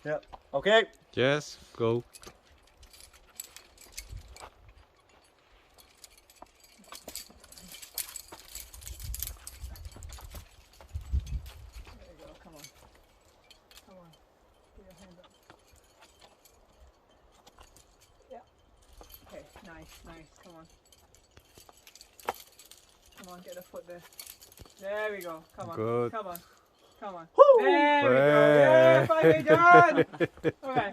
Yep. Okay. Yes, go. There you go. Come on. Come on. Put your hand up. Yeah. Okay. Nice. Nice. Come on. Come on. Get the foot there. There we go. Come on. Good. Come on. Come on. There we go. Yeah, finally done. Okay.